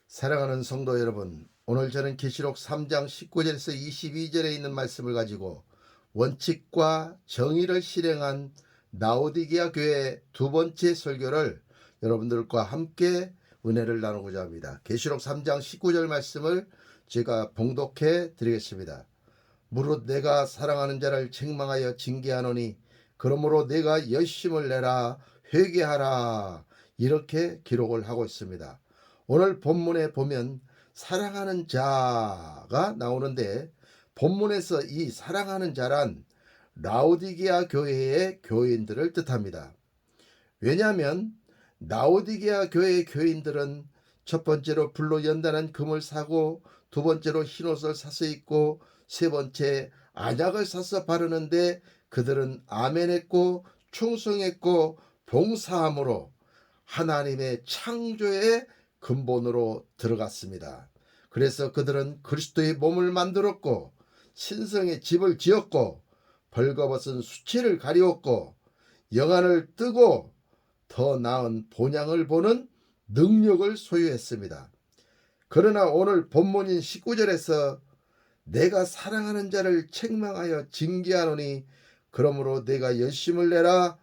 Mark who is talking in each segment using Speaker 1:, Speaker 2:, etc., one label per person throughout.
Speaker 1: 사랑하는 성도 여러분, 오늘 저는 계시록 3장 19절에서 22절에 있는 말씀을 가지고 원칙과 정의를 실행한 라오디게아 교회 두 번째 설교를 여러분들과 함께 은혜를 나누고자 합니다. 계시록 3장 19절 말씀을 제가 봉독해 드리겠습니다. 무릇 내가 사랑하는 자를 책망하여 징계하노니 그러므로 내가 열심을 내라 회개하라, 이렇게 기록을 하고 있습니다. 오늘 본문에 보면 사랑하는 자가 나오는데, 본문에서 이 사랑하는 자란 라오디게아 교회의 교인들을 뜻합니다. 왜냐하면 라오디게아 교회의 교인들은 첫 번째로 불로 연단한 금을 사고, 두 번째로 흰옷을 사서 입고, 세 번째 안약을 사서 바르는데 그들은 아멘했고 충성했고 봉사함으로 하나님의 창조의 근본으로 들어갔습니다. 그래서 그들은 그리스도의 몸을 만들었고 신성의 집을 지었고 벌거벗은 수치를 가리웠고 영안을 뜨고 더 나은 본향을 보는 능력을 소유했습니다. 그러나 오늘 본문인 19절에서 내가 사랑하는 자를 책망하여 징계하노니 그러므로 내가 열심을 내라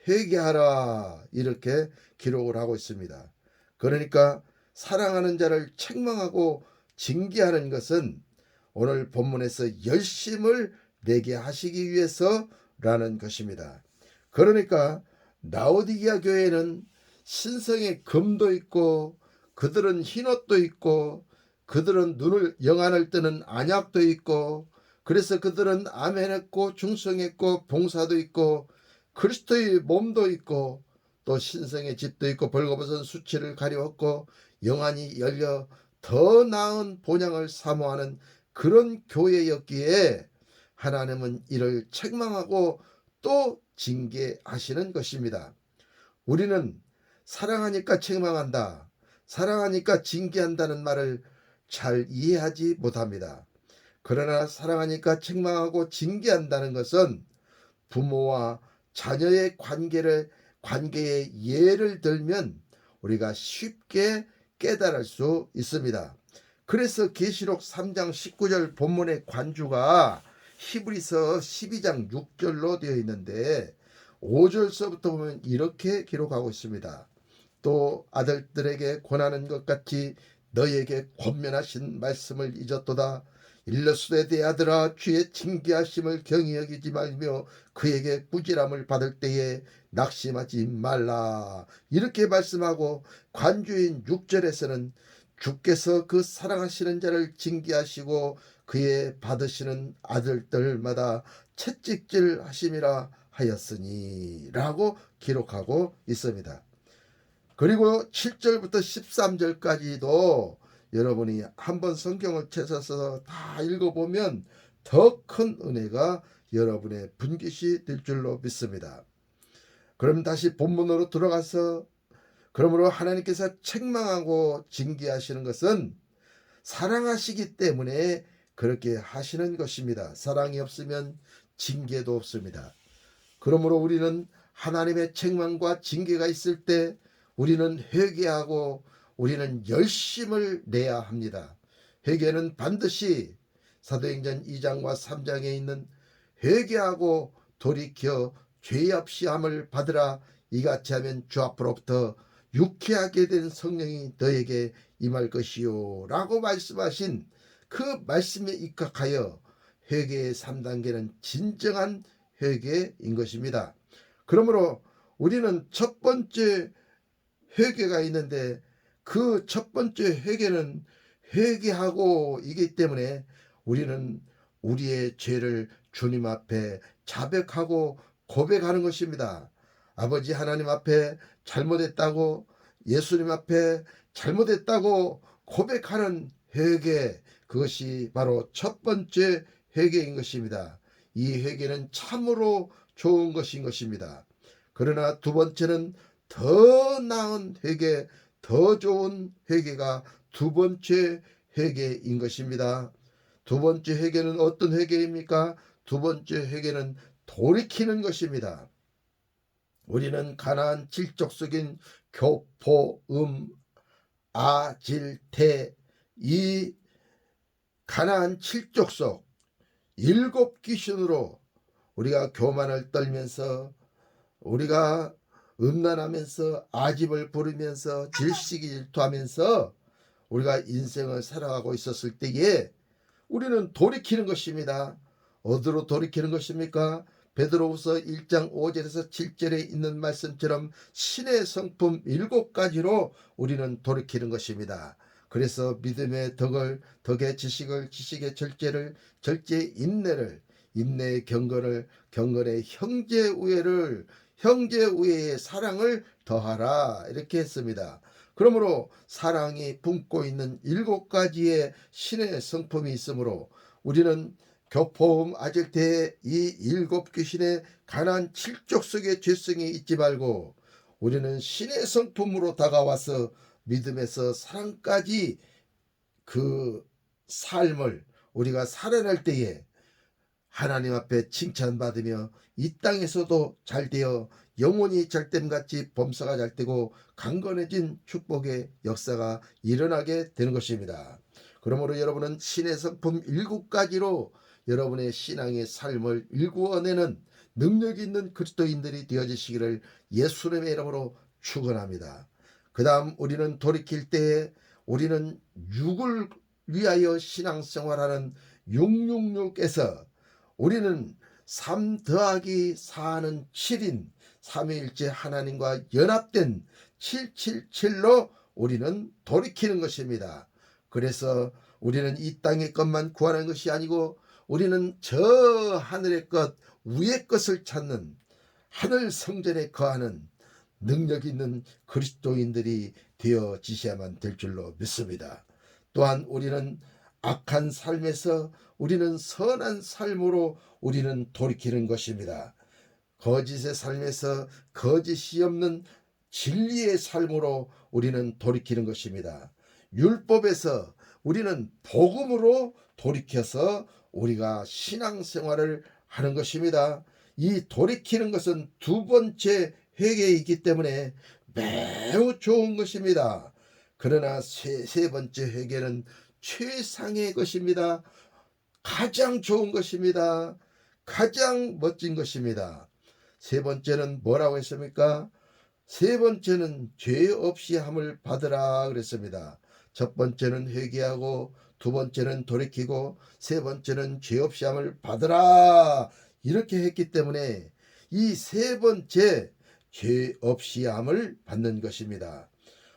Speaker 1: 회개하라, 이렇게 기록을 하고 있습니다. 그러니까 사랑하는 자를 책망하고 징계하는 것은 오늘 본문에서 열심을 내게 하시기 위해서라는 것입니다. 그러니까 라오디게아 교회는 신성의 금도 있고 그들은 흰옷도 있고 그들은 눈을 영안을 뜨는 안약도 있고, 그래서 그들은 아멘했고 충성했고 봉사도 있고 그리스도의 몸도 있고 또 신성의 집도 있고 벌거벗은 수치를 가리웠고 영안이 열려 더 나은 본향을 사모하는 그런 교회였기에 하나님은 이를 책망하고 또 징계하시는 것입니다. 우리는 사랑하니까 책망한다, 사랑하니까 징계한다는 말을 잘 이해하지 못합니다. 그러나 사랑하니까 책망하고 징계한다는 것은 부모와 자녀의 관계의 예를 들면 우리가 쉽게 깨달을 수 있습니다. 그래서 계시록 3장 19절 본문의 관주가 히브리서 12장 6절로 되어 있는데 5절서부터 보면 이렇게 기록하고 있습니다. 또 아들들에게 권하는 것 같이 너에게 권면하신 말씀을 잊었도다. 일러스되 내 아들아, 주의 징계하심을 경히 여기지 말며 그에게 꾸지람을 받을 때에 낙심하지 말라, 이렇게 말씀하고 관주인 6절에서는 주께서 그 사랑하시는 자를 징계하시고 그의 받으시는 아들들마다 채찍질 하심이라 하였으니 라고 기록하고 있습니다. 그리고 7절부터 13절까지도 여러분이 한번 성경을 찾아서 다 읽어보면 더 큰 은혜가 여러분의 분깃이 될 줄로 믿습니다. 그럼 다시 본문으로 들어가서, 그러므로 하나님께서 책망하고 징계하시는 것은 사랑하시기 때문에 그렇게 하시는 것입니다. 사랑이 없으면 징계도 없습니다. 그러므로 우리는 하나님의 책망과 징계가 있을 때 우리는 회개하고 우리는 열심을 내야 합니다. 회개는 반드시 사도행전 2장과 3장에 있는 회개하고 돌이켜 죄 없이 함을 받으라, 이같이 하면 주 앞으로부터 유쾌하게 된 성령이 너에게 임할 것이요 라고 말씀하신 그 말씀에 입각하여 회개의 3단계는 진정한 회개인 것입니다. 그러므로 우리는 첫 번째 회개가 있는데 그 첫 번째 회개는 회개하고 이기 때문에 우리는 우리의 죄를 주님 앞에 자백하고 고백하는 것입니다. 아버지 하나님 앞에 잘못했다고, 예수님 앞에 잘못했다고 고백하는 회개, 그것이 바로 첫 번째 회개인 것입니다. 이 회개는 참으로 좋은 것인 것입니다. 그러나 두 번째는 더 나은 회개, 더 좋은 회개가 두 번째 회개인 것입니다. 두 번째 회개는 어떤 회개입니까? 두 번째 회개는 돌이키는 것입니다. 우리는 가나안 질적 속인 교포, 아질태 이 가나안 칠족 속 일곱 귀신으로 우리가 교만을 떨면서 우리가 음란하면서 아집을 부르면서 질식이 질투하면서 우리가 인생을 살아가고 있었을 때에 우리는 돌이키는 것입니다. 어디로 돌이키는 것입니까? 베드로후서 1장 5절에서 7절에 있는 말씀처럼 신의 성품 7가지로 우리는 돌이키는 것입니다. 그래서 믿음의 덕을, 덕의 지식을, 지식의 절제를, 절제의 인내를, 인내의 경건을, 경건의 형제우애를, 형제우애의 사랑을 더하라 이렇게 했습니다. 그러므로 사랑이 품고 있는 7가지의 신의 성품이 있으므로 우리는 교포음 아질태의 이 7귀신의 가난 7족 속의 죄성이 있지 말고 우리는 신의 성품으로 다가와서 믿음에서 사랑까지 그 삶을 우리가 살아낼 때에 하나님 앞에 칭찬받으며 이 땅에서도 잘되어 영원히 잘됨같이 범사가 잘되고 강건해진 축복의 역사가 일어나게 되는 것입니다. 그러므로 여러분은 신의 성품 7가지로 여러분의 신앙의 삶을 일구어내는 능력 있는 그리스도인들이 되어지시기를 예수님의 이름으로 축원합니다. 그 다음 우리는 돌이킬 때에 우리는 육을 위하여 신앙생활하는 666에서 우리는 3 더하기 4는 7인 삼위일체 하나님과 연합된 777로 우리는 돌이키는 것입니다. 그래서 우리는 이 땅의 것만 구하는 것이 아니고 우리는 저 하늘의 것 위의 것을 찾는 하늘 성전에 거하는 능력 있는 그리스도인들이 되어지셔야만 될 줄로 믿습니다. 또한 우리는 악한 삶에서 우리는 선한 삶으로 우리는 돌이키는 것입니다. 거짓의 삶에서 거짓이 없는 진리의 삶으로 우리는 돌이키는 것입니다. 율법에서 우리는 복음으로 돌이켜서 우리가 신앙생활을 하는 것입니다. 이 돌이키는 것은 2번째 회개이기 때문에 매우 좋은 것입니다. 그러나 세 번째 회개는 최상의 것입니다. 가장 좋은 것입니다. 가장 멋진 것입니다. 세 번째는 뭐라고 했습니까? 세 번째는 죄 없이 함을 받으라 그랬습니다. 첫 번째는 회개하고 두 번째는 돌이키고 세 번째는 죄 없이 함을 받으라 이렇게 했기 때문에 이 세 번째 죄 없이 함을 받는 것입니다.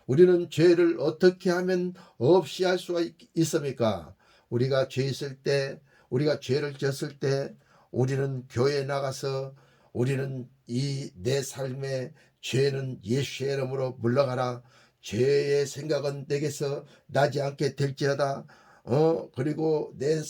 Speaker 1: 우리는 죄를 어떻게 하면 없이 할 수가 있습니까? 우리가 죄 있을 때, 우리가 죄를 지었을 때 우리는 교회에 나가서 우리는 이 내 삶의 죄는 예수의 이름으로 물러가라. 죄의 생각은 내게서 나지 않게 될지어다. 그리고 내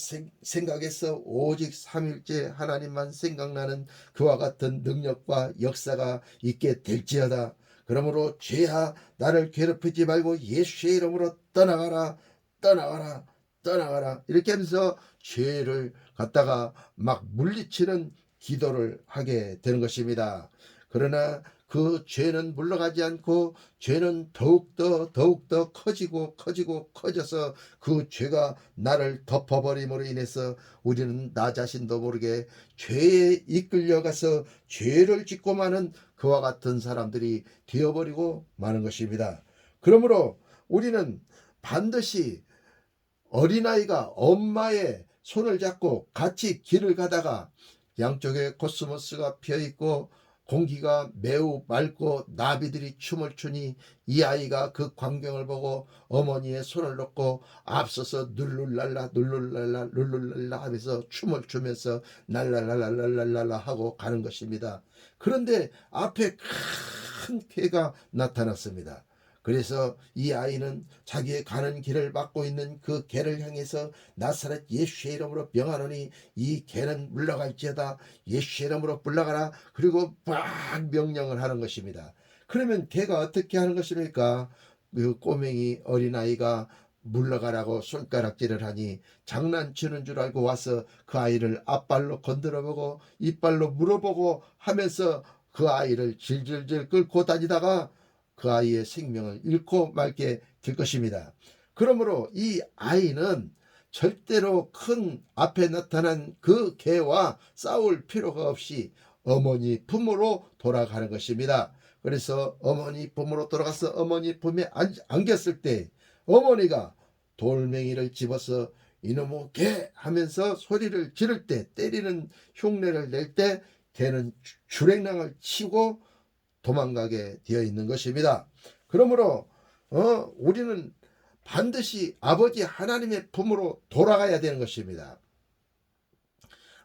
Speaker 1: 생각에서 오직 삼일째 하나님만 생각나는 그와 같은 능력과 역사가 있게 될지어다. 그러므로 죄야 나를 괴롭히지 말고 예수의 이름으로 떠나가라 떠나가라 떠나가라 이렇게 하면서 죄를 갖다가 막 물리치는 기도를 하게 되는 것입니다. 그러나 그 죄는 물러가지 않고 죄는 더욱더 커지고 커져서 그 죄가 나를 덮어버림으로 인해서 우리는 나 자신도 모르게 죄에 이끌려가서 죄를 짓고 마는 그와 같은 사람들이 되어버리고 마는 것입니다. 그러므로 우리는 반드시 어린아이가 엄마의 손을 잡고 같이 길을 가다가 양쪽에 코스모스가 피어있고 공기가 매우 맑고 나비들이 춤을 추니 이 아이가 그 광경을 보고 어머니의 손을 놓고 앞서서 룰룰랄라 룰룰랄라 룰룰랄라 하면서 춤을 추면서 날랄랄랄랄랄라 하고 가는 것입니다. 그런데 앞에 큰 개가 나타났습니다. 그래서 이 아이는 자기의 가는 길을 막고 있는 그 개를 향해서 나사렛 예수의 이름으로 명하노니 이 개는 물러갈지어다. 예수의 이름으로 물러가라. 그리고 막 명령을 하는 것입니다. 그러면 개가 어떻게 하는 것입니까? 그 꼬맹이 어린아이가 물러가라고 손가락질을 하니 장난치는 줄 알고 와서 그 아이를 앞발로 건드려보고 이빨로 물어보고 하면서 그 아이를 질질질 끌고 다니다가 그 아이의 생명을 잃고 말게 될 것입니다. 그러므로 이 아이는 절대로 큰 앞에 나타난 그 개와 싸울 필요가 없이 어머니 품으로 돌아가는 것입니다. 그래서 어머니 품으로 돌아가서 어머니 품에 안겼을 때 어머니가 돌멩이를 집어서 이놈의 개 하면서 소리를 지를 때, 때리는 흉내를 낼 때 개는 주랭랑을 치고 도망가게 되어 있는 것입니다. 그러므로 우리는 반드시 아버지 하나님의 품으로 돌아가야 되는 것입니다.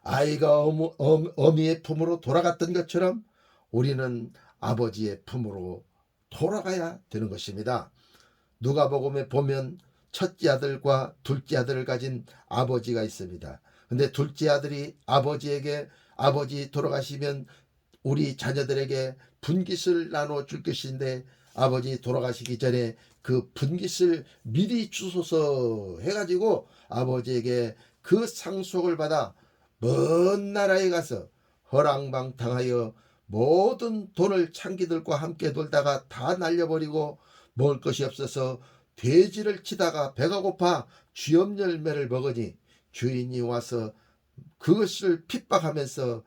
Speaker 1: 아이가 어미의 품으로 돌아갔던 것처럼 우리는 아버지의 품으로 돌아가야 되는 것입니다. 누가복음에 보면 첫째 아들과 둘째 아들을 가진 아버지가 있습니다. 근데 둘째 아들이 아버지에게 아버지 돌아가시면 우리 자녀들에게 분깃을 나눠줄 것인데 아버지 돌아가시기 전에 그 분깃을 미리 주소서 해가지고 아버지에게 그 상속을 받아 먼 나라에 가서 허랑방탕하여 모든 돈을 창기들과 함께 돌다가 다 날려버리고 먹을 것이 없어서 돼지를 치다가 배가 고파 쥐염 열매를 먹으니 주인이 와서 그것을 핍박하면서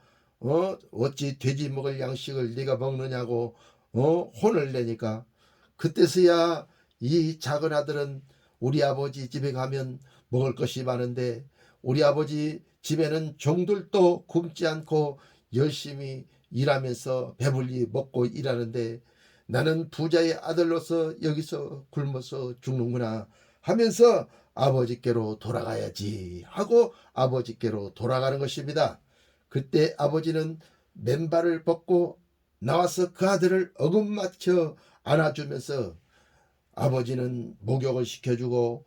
Speaker 1: 어찌 돼지 먹을 양식을 네가 먹느냐고 혼을 내니까 그때서야 이 작은 아들은 우리 아버지 집에 가면 먹을 것이 많은데 우리 아버지 집에는 종들도 굶지 않고 열심히 일하면서 배불리 먹고 일하는데 나는 부자의 아들로서 여기서 굶어서 죽는구나 하면서 아버지께로 돌아가야지 하고 아버지께로 돌아가는 것입니다. 그때 아버지는 맨발을 벗고 나와서 그 아들을 어금맞혀 안아주면서 아버지는 목욕을 시켜주고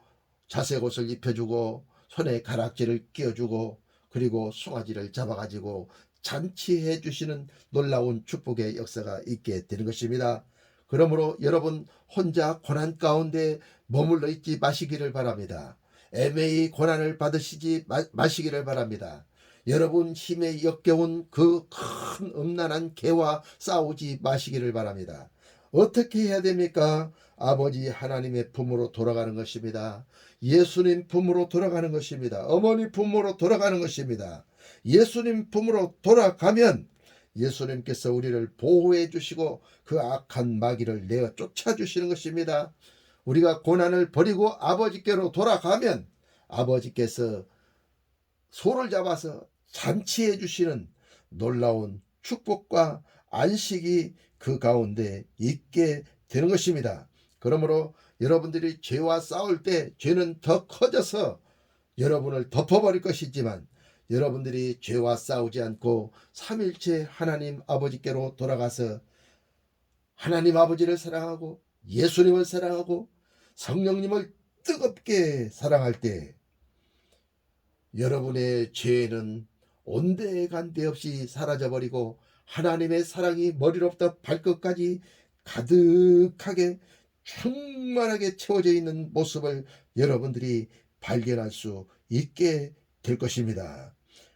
Speaker 1: 자색옷을 입혀주고 손에 가락지를 끼워주고 그리고 송아지를 잡아가지고 잔치해 주시는 놀라운 축복의 역사가 있게 되는 것입니다. 그러므로 여러분 혼자 고난 가운데 머물러 있지 마시기를 바랍니다. 애매히 고난을 받으시지 마시기를 바랍니다. 여러분 힘에 역겨운 그 큰 음란한 개와 싸우지 마시기를 바랍니다. 어떻게 해야 됩니까? 아버지 하나님의 품으로 돌아가는 것입니다. 예수님 품으로 돌아가는 것입니다. 어머니 품으로 돌아가는 것입니다. 예수님 품으로 돌아가면 예수님께서 우리를 보호해 주시고 그 악한 마귀를 내어 쫓아 주시는 것입니다. 우리가 고난을 버리고 아버지께로 돌아가면 아버지께서 소를 잡아서 잔치해 주시는 놀라운 축복과 안식이 그 가운데 있게 되는 것입니다. 그러므로 여러분들이 죄와 싸울 때 죄는 더 커져서 여러분을 덮어버릴 것이지만 여러분들이 죄와 싸우지 않고 삼일체 하나님 아버지께로 돌아가서 하나님 아버지를 사랑하고 예수님을 사랑하고 성령님을 뜨겁게 사랑할 때 여러분의 죄는 온데간데 없이 사라져버리고 하나님의 사랑이 머리로부터 발끝까지 가득하게 충만하게 채워져 있는 모습을 여러분들이 발견할 수 있게 될 것입니다.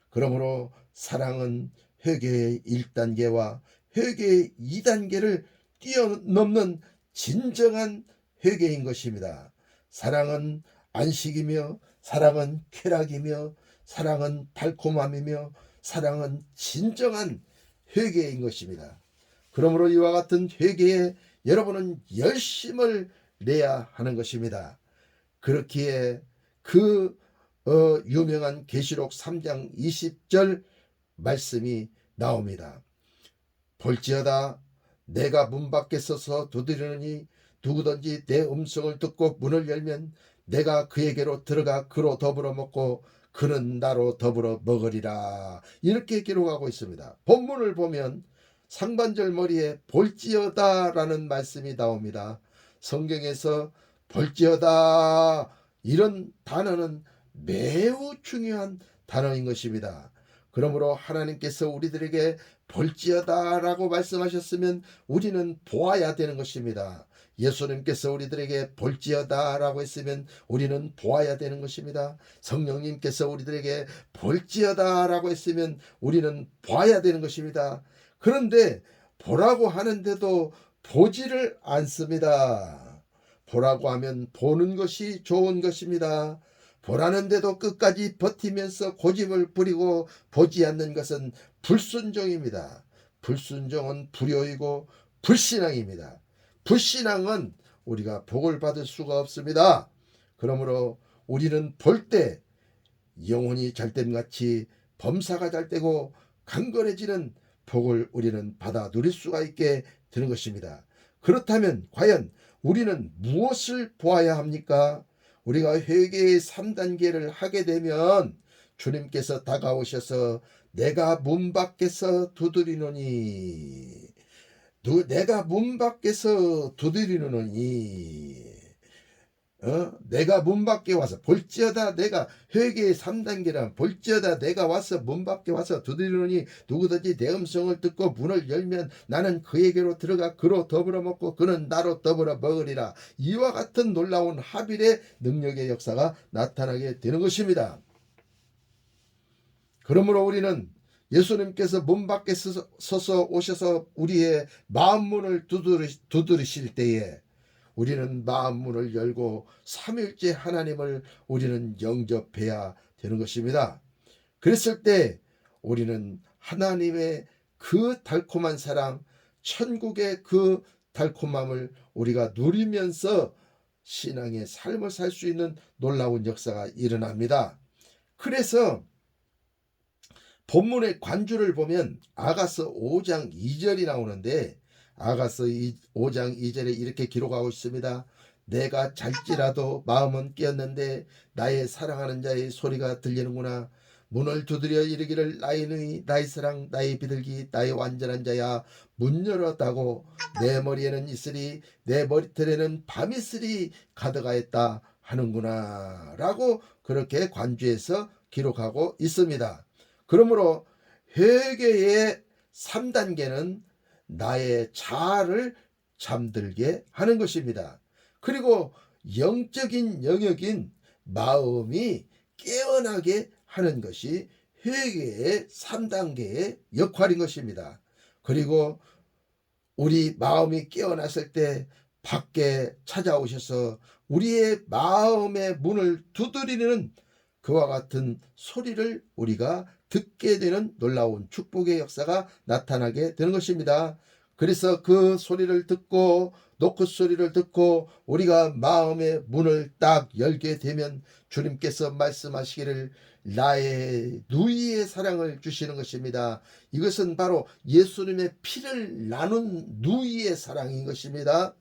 Speaker 1: 그러므로 사랑은 회개의 1단계와 회개의 2단계를 뛰어넘는 진정한 회개인 것입니다. 사랑은 안식이며 사랑은 쾌락이며 사랑은 달콤함이며 사랑은 진정한 회개인 것입니다. 그러므로 이와 같은 회개에 여러분은 열심을 내야 하는 것입니다. 그렇기에 그 유명한 계시록 3장 20절 말씀이 나옵니다. 볼지어다 내가 문 밖에 서서 두드리느니 누구든지 내 음성을 듣고 문을 열면 내가 그에게로 들어가 그로 더불어 먹고 그는 나로 더불어 먹으리라. 이렇게 기록하고 있습니다. 본문을 보면 상반절 머리에 볼지어다 라는 말씀이 나옵니다. 성경에서 볼지어다 이런 단어는 매우 중요한 단어인 것입니다. 그러므로 하나님께서 우리들에게 볼지어다 라고 말씀하셨으면 우리는 보아야 되는 것입니다. 예수님께서 우리들에게 볼지어다 라고 했으면 우리는 보아야 되는 것입니다. 성령님께서 우리들에게 볼지어다 라고 했으면 우리는 봐야 되는 것입니다. 그런데 보라고 하는데도 보지를 않습니다. 보라고 하면 보는 것이 좋은 것입니다. 보라는데도 끝까지 버티면서 고집을 부리고 보지 않는 것은 불순종입니다. 불순종은 불효이고 불신앙입니다. 불신앙은 우리가 복을 받을 수가 없습니다. 그러므로 우리는 볼 때 영혼이 잘됨같이 범사가 잘되고 강건해지는 복을 우리는 받아 누릴 수가 있게 되는 것입니다. 그렇다면 과연 우리는 무엇을 보아야 합니까? 우리가 회개의 3단계를 하게 되면 주님께서 다가오셔서 내가 문 밖에서 두드리노니 내가 문 밖에서 두드리노니 내가 문 밖에 와서 볼지어다 내가 회개의 3단계란 볼지어다 내가 와서 문 밖에 와서 두드리노니 누구든지 내 음성을 듣고 문을 열면 나는 그에게로 들어가 그로 더불어 먹고 그는 나로 더불어 먹으리라. 이와 같은 놀라운 하빌의 능력의 역사가 나타나게 되는 것입니다. 그러므로 우리는 예수님께서 문 밖에 서서 오셔서 우리의 마음 문을 두드리실 때에 우리는 마음 문을 열고 삼일째 하나님을 우리는 영접해야 되는 것입니다. 그랬을 때 우리는 하나님의 그 달콤한 사랑, 천국의 그 달콤함을 우리가 누리면서 신앙의 삶을 살 수 있는 놀라운 역사가 일어납니다. 그래서 본문의 관주를 보면 아가서 5장 2절이 나오는데 아가서 5장 2절에 이렇게 기록하고 있습니다. 내가 잘지라도 마음은 깨었는데 나의 사랑하는 자의 소리가 들리는구나. 문을 두드려 이르기를 나의 능히 나의 사랑 나의 비둘기 나의 완전한 자야 문 열었다고 내 머리에는 이슬이 내 머리털에는 밤이슬이 가득하였다 하는구나 라고 그렇게 관주에서 기록하고 있습니다. 그러므로 회개의 3단계는 나의 자아를 잠들게 하는 것입니다. 그리고 영적인 영역인 마음이 깨어나게 하는 것이 회개의 3단계의 역할인 것입니다. 그리고 우리 마음이 깨어났을 때 밖에 찾아오셔서 우리의 마음의 문을 두드리는 그와 같은 소리를 우리가 듣게 되는 놀라운 축복의 역사가 나타나게 되는 것입니다. 그래서 그 소리를 듣고 노크 소리를 듣고 우리가 마음의 문을 딱 열게 되면 주님께서 말씀하시기를 나의 누이의 사랑을 주시는 것입니다. 이것은 바로 예수님의 피를 나눈 누이의 사랑인 것입니다.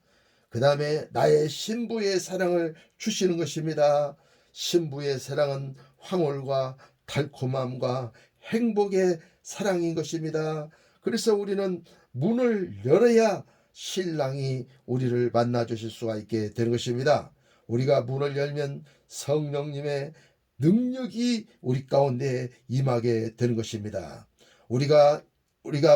Speaker 1: 그 다음에 나의 신부의 사랑을 주시는 것입니다. 신부의 사랑은 황홀과 달콤함과 행복의 사랑인 것입니다. 그래서 우리는 문을 열어야 신랑이 우리를 만나 주실 수가 있게 되는 것입니다. 우리가 문을 열면 성령님의 능력이 우리 가운데 임하게 되는 것입니다. 우리가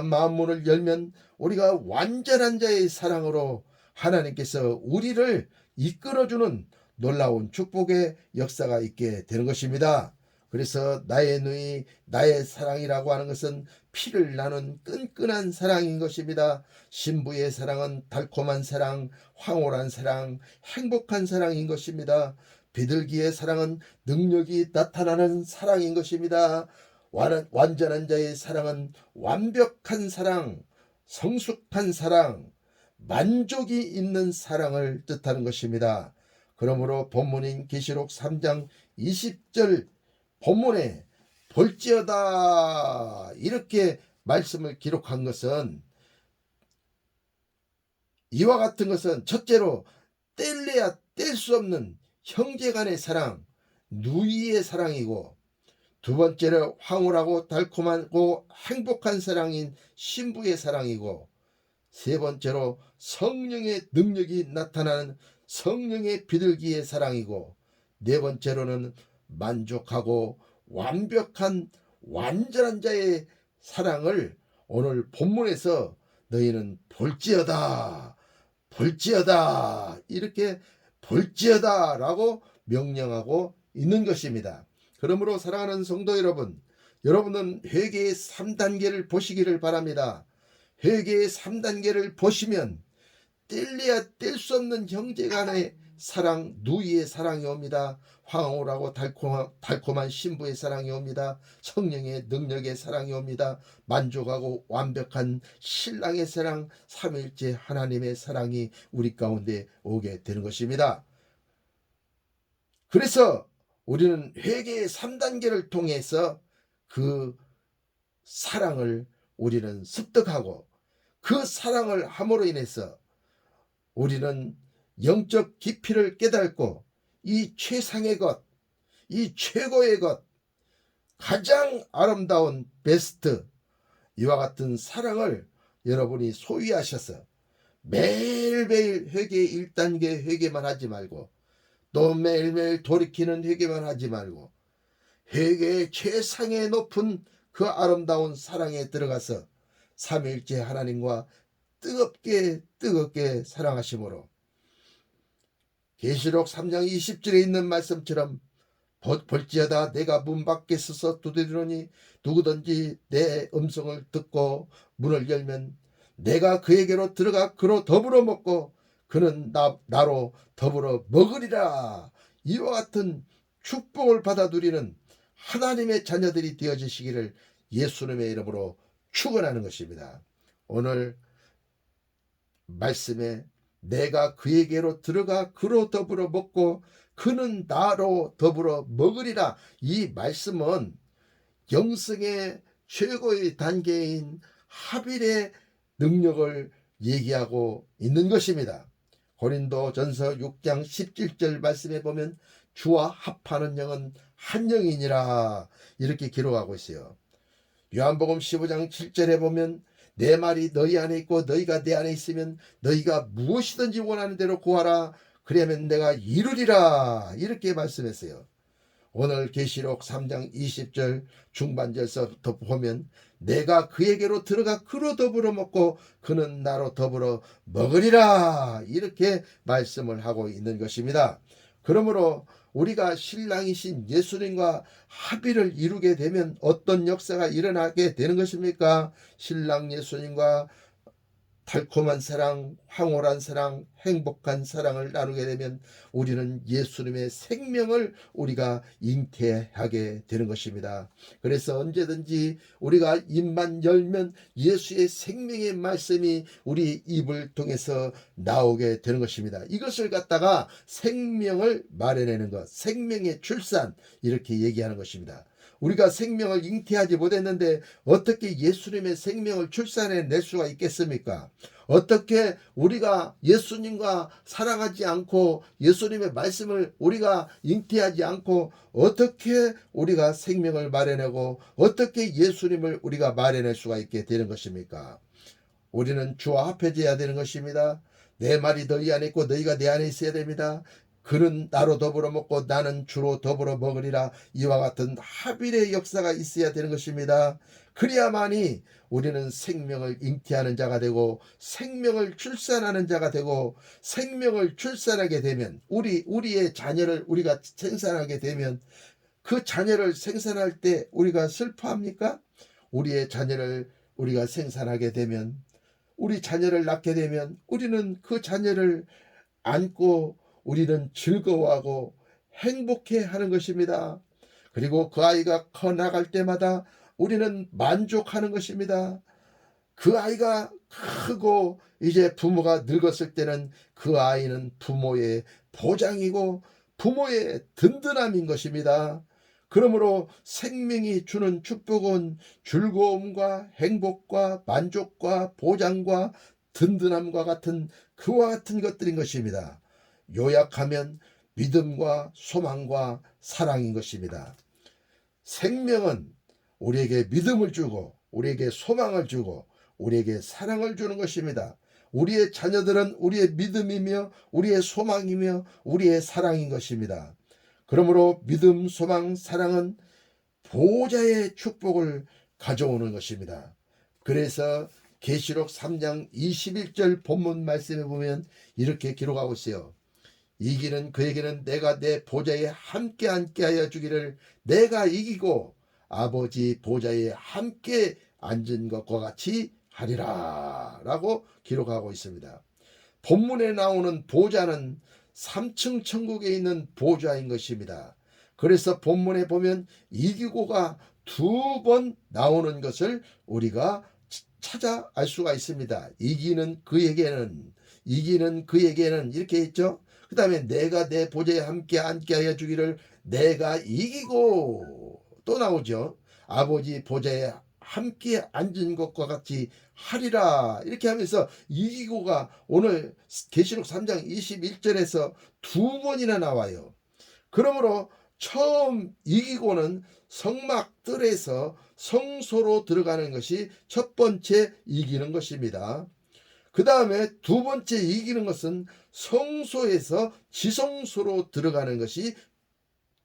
Speaker 1: 마음 문을 열면 우리가 완전한 자의 사랑으로 하나님께서 우리를 이끌어주는 놀라운 축복의 역사가 있게 되는 것입니다. 그래서 나의 누이 나의 사랑이라고 하는 것은 피를 나눈 끈끈한 사랑인 것입니다. 신부의 사랑은 달콤한 사랑, 황홀한 사랑, 행복한 사랑인 것입니다. 비둘기의 사랑은 능력이 나타나는 사랑인 것입니다. 완전한 자의 사랑은 완벽한 사랑, 성숙한 사랑, 만족이 있는 사랑을 뜻하는 것입니다. 그러므로 본문인 계시록 3장 20절 본문에 볼지어다 이렇게 말씀을 기록한 것은 이와 같은 것은 첫째로 뗄래야 뗄 수 없는 형제간의 사랑, 누이의 사랑이고 두 번째로 황홀하고 달콤하고 행복한 사랑인 신부의 사랑이고 세 번째로 성령의 능력이 나타나는 성령의 비둘기의 사랑이고 네 번째로는 만족하고 완벽한 완전한 자의 사랑을 오늘 본문에서 너희는 볼지어다 이렇게 볼지어다 라고 명령하고 있는 것입니다. 그러므로 사랑하는 성도 여러분, 여러분은 회개의 3단계를 보시기를 바랍니다. 회개의 3단계를 보시면 뗄래야 뗄 수 없는 형제간의 사랑, 누이의 사랑이 옵니다. 황홀하고 달콤한 신부의 사랑이 옵니다. 성령의 능력의 사랑이 옵니다. 만족하고 완벽한 신랑의 사랑, 삼위일체 하나님의 사랑이 우리 가운데 오게 되는 것입니다. 그래서 우리는 회개의 3단계를 통해서 그 사랑을 우리는 습득하고, 그 사랑을 함으로 인해서 우리는 영적 깊이를 깨닫고, 이 최상의 것, 이 최고의 것, 가장 아름다운 베스트, 이와 같은 사랑을 여러분이 소유하셔서 매일매일 회개 1단계 회개만 하지 말고, 또 매일매일 돌이키는 회개만 하지 말고, 회개의 최상의 높은 그 아름다운 사랑에 들어가서 삼위일체 하나님과 뜨겁게 사랑하심으로, 계시록 3장 20절에 있는 말씀처럼 볼지어다 내가 문 밖에 서서 두드리노니 누구든지 내 음성을 듣고 문을 열면 내가 그에게로 들어가 그로 더불어 먹고 그는 나로 더불어 먹으리라. 이와 같은 축복을 받아 누리는 하나님의 자녀들이 되어지시기를 예수님의 이름으로 축원하는 것입니다. 오늘 말씀에 내가 그에게로 들어가 그로 더불어 먹고 그는 나로 더불어 먹으리라, 이 말씀은 영성의 최고의 단계인 합일의 능력을 얘기하고 있는 것입니다. 고린도전서 6장 17절 말씀에 보면 주와 합하는 영은 한 영이니라, 이렇게 기록하고 있어요. 요한복음 15장 7절에 보면 내 말이 너희 안에 있고 너희가 내 안에 있으면 너희가 무엇이든지 원하는 대로 구하라, 그러면 내가 이루리라, 이렇게 말씀했어요. 오늘 계시록 3장 20절 중반절서부터 보면 내가 그에게로 들어가 그로 더불어 먹고 그는 나로 더불어 먹으리라, 이렇게 말씀을 하고 있는 것입니다. 그러므로 우리가 신랑이신 예수님과 합의를 이루게 되면 어떤 역사가 일어나게 되는 것입니까? 신랑 예수님과 달콤한 사랑, 황홀한 사랑, 행복한 사랑을 나누게 되면 우리는 예수님의 생명을 우리가 잉태하게 되는 것입니다. 그래서 언제든지 우리가 입만 열면 예수의 생명의 말씀이 우리 입을 통해서 나오게 되는 것입니다. 이것을 갖다가 생명을 마련하는 것, 생명의 출산, 이렇게 얘기하는 것입니다. 우리가 생명을 잉태하지 못했는데 어떻게 예수님의 생명을 출산해낼 수가 있겠습니까? 어떻게 우리가 예수님과 사랑하지 않고 예수님의 말씀을 우리가 잉태하지 않고 어떻게 우리가 생명을 마련하고 어떻게 예수님을 우리가 마련할 수가 있게 되는 것입니까? 우리는 주와 합해져야 되는 것입니다. 내 말이 너희 안에 있고 너희가 내 안에 있어야 됩니다. 그는 나로 더불어 먹고 나는 주로 더불어 먹으리라, 이와 같은 합일의 역사가 있어야 되는 것입니다. 그래야만이 우리는 생명을 잉태하는 자가 되고 생명을 출산하는 자가 되고, 생명을 출산하게 되면 우리의 자녀를 우리가 생산하게 되면 그 자녀를 생산할 때 우리가 슬퍼합니까? 우리의 자녀를 우리가 생산하게 되면, 우리 자녀를 낳게 되면 우리는 그 자녀를 안고 우리는 즐거워하고 행복해 하는 것입니다. 그리고 그 아이가 커 나갈 때마다 우리는 만족하는 것입니다. 그 아이가 크고 이제 부모가 늙었을 때는 그 아이는 부모의 보장이고 부모의 든든함인 것입니다. 그러므로 생명이 주는 축복은 즐거움과 행복과 만족과 보장과 든든함과 같은 그와 같은 것들인 것입니다. 요약하면 믿음과 소망과 사랑인 것입니다. 생명은 우리에게 믿음을 주고 우리에게 소망을 주고 우리에게 사랑을 주는 것입니다. 우리의 자녀들은 우리의 믿음이며 우리의 소망이며 우리의 사랑인 것입니다. 그러므로 믿음, 소망, 사랑은 보호자의 축복을 가져오는 것입니다. 그래서 계시록 3장 21절 본문 말씀에 보면 이렇게 기록하고 있어요. 이기는 그에게는 내가 내 보좌에 함께 앉게 하여 주기를, 내가 이기고 아버지 보좌에 함께 앉은 것과 같이 하리라, 라고 기록하고 있습니다. 본문에 나오는 보좌는 3층 천국에 있는 보좌인 것입니다. 그래서 본문에 보면 이기고가 2번 나오는 것을 우리가 찾아 알 수가 있습니다. 이기는 그에게는 이렇게 했죠. 그 다음에 내가 내 보좌에 함께 앉게 하여 주기를 내가 이기고 또 나오죠. 아버지 보좌에 함께 앉은 것과 같이 하리라 이렇게 하면서 이기고가 오늘 계시록 3장 21절에서 2번이나 나와요. 그러므로 처음 이기고는 성막 뜰에서 성소로 들어가는 것이 첫 번째 이기는 것입니다. 그 다음에 두 번째 이기는 것은 성소에서 지성소로 들어가는 것이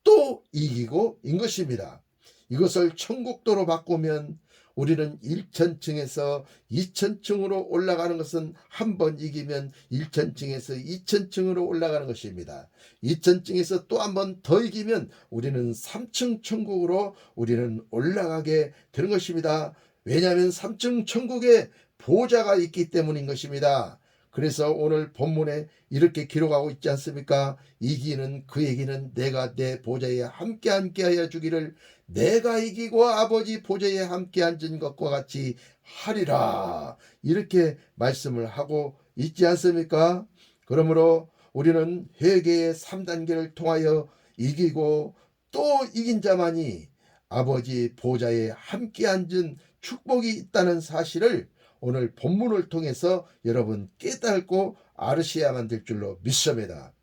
Speaker 1: 또 이기고인 것입니다. 이것을 천국도로 바꾸면 우리는 1천층에서 2천층으로 올라가는 것은 한 번 이기면 1천층에서 2천층으로 올라가는 것입니다. 2천층에서 또 한 번 더 이기면 우리는 3층 천국으로 우리는 올라가게 되는 것입니다. 왜냐하면 3층 천국에 보좌가 있기 때문인 것입니다. 그래서 오늘 본문에 이렇게 기록하고 있지 않습니까? 이기는 그에게는 내가 내 보좌에 함께 하여 주기를 내가 이기고 아버지 보좌에 함께 앉은 것과 같이 하리라 이렇게 말씀을 하고 있지 않습니까? 그러므로 우리는 회개의 3단계를 통하여 이기고 또 이긴 자만이 아버지 보좌에 함께 앉은 축복이 있다는 사실을 오늘 본문을 통해서 여러분 깨닫고 알으셔야만 될 줄로 믿습니다.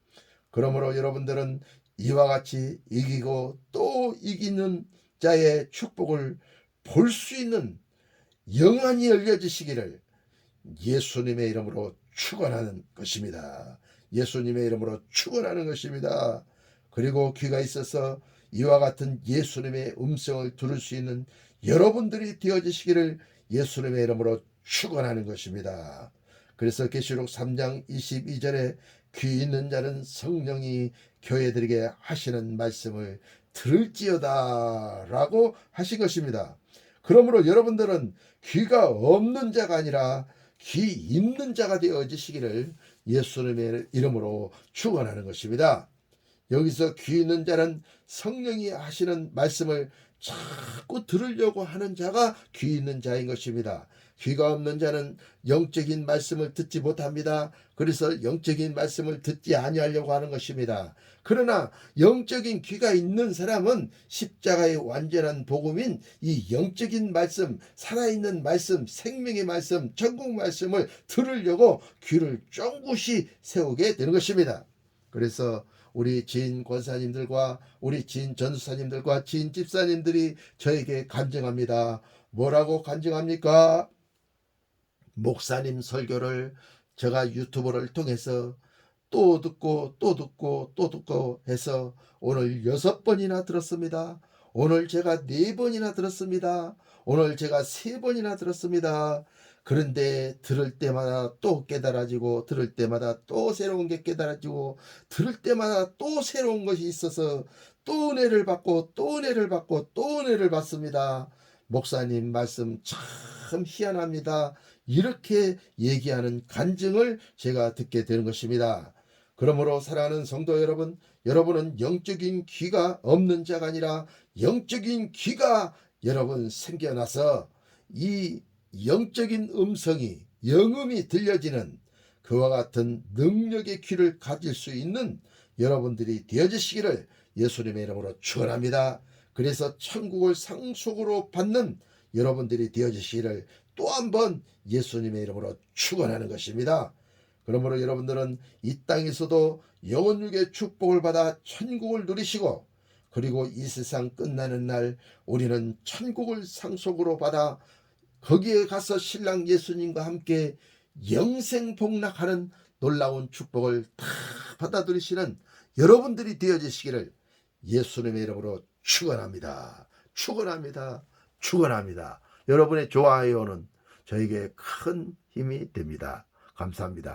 Speaker 1: 그러므로 여러분들은 이와 같이 이기고 또 이기는 자의 축복을 볼 수 있는 영안이 열려지시기를 예수님의 이름으로 축원하는 것입니다. 예수님의 이름으로 축원하는 것입니다. 그리고 귀가 있어서 이와 같은 예수님의 음성을 들을 수 있는 여러분들이 되어지시기를 예수님의 이름으로 축원하는 것입니다. 그래서 계시록 3장 22절에 귀 있는 자는 성령이 교회들에게 하시는 말씀을 들을지어다 라고 하신 것입니다. 그러므로 여러분들은 귀가 없는 자가 아니라 귀 있는 자가 되어지시기를 예수님의 이름으로 축원하는 것입니다. 여기서 귀 있는 자는 성령이 하시는 말씀을 자꾸 들으려고 하는 자가 귀 있는 자인 것입니다. 귀가 없는 자는 영적인 말씀을 듣지 못합니다. 그래서 영적인 말씀을 듣지 아니하려고 하는 것입니다. 그러나 영적인 귀가 있는 사람은 십자가의 완전한 복음인 이 영적인 말씀, 살아있는 말씀, 생명의 말씀, 천국 말씀을 들으려고 귀를 쫑긋이 세우게 되는 것입니다. 그래서 우리 지인 권사님들과 우리 지인 전사님들과 지인 집사님들이 저에게 간증합니다. 뭐라고 간증합니까? 목사님 설교를 제가 유튜브를 통해서 또 듣고 해서 오늘 6번이나 들었습니다. 오늘 제가 4번이나 들었습니다. 오늘 제가 3번이나 들었습니다. 그런데 들을 때마다 또 깨달아지고 들을 때마다 또 새로운 게 깨달아지고 들을 때마다 또 새로운 것이 있어서 또 은혜를 받고 또 은혜를 받고 또 은혜를 받습니다. 목사님 말씀 참 희한합니다. 이렇게 얘기하는 간증을 제가 듣게 되는 것입니다. 그러므로 사랑하는 성도 여러분, 여러분은 영적인 귀가 없는 자가 아니라 영적인 귀가 여러분 생겨나서 이 영적인 음성이 영음이 들려지는 그와 같은 능력의 귀를 가질 수 있는 여러분들이 되어지시기를 예수님의 이름으로 축원합니다. 그래서 천국을 상속으로 받는 여러분들이 되어지시기를 또 한 번 예수님의 이름으로 축원하는 것입니다. 그러므로 여러분들은 이 땅에서도 영원육의 축복을 받아 천국을 누리시고 그리고 이 세상 끝나는 날 우리는 천국을 상속으로 받아 거기에 가서 신랑 예수님과 함께 영생복락하는 놀라운 축복을 다 받아들이시는 여러분들이 되어지시기를 예수님의 이름으로 축원합니다. 축원합니다. 축원합니다. 여러분의 좋아요는 저에게 큰 힘이 됩니다. 감사합니다.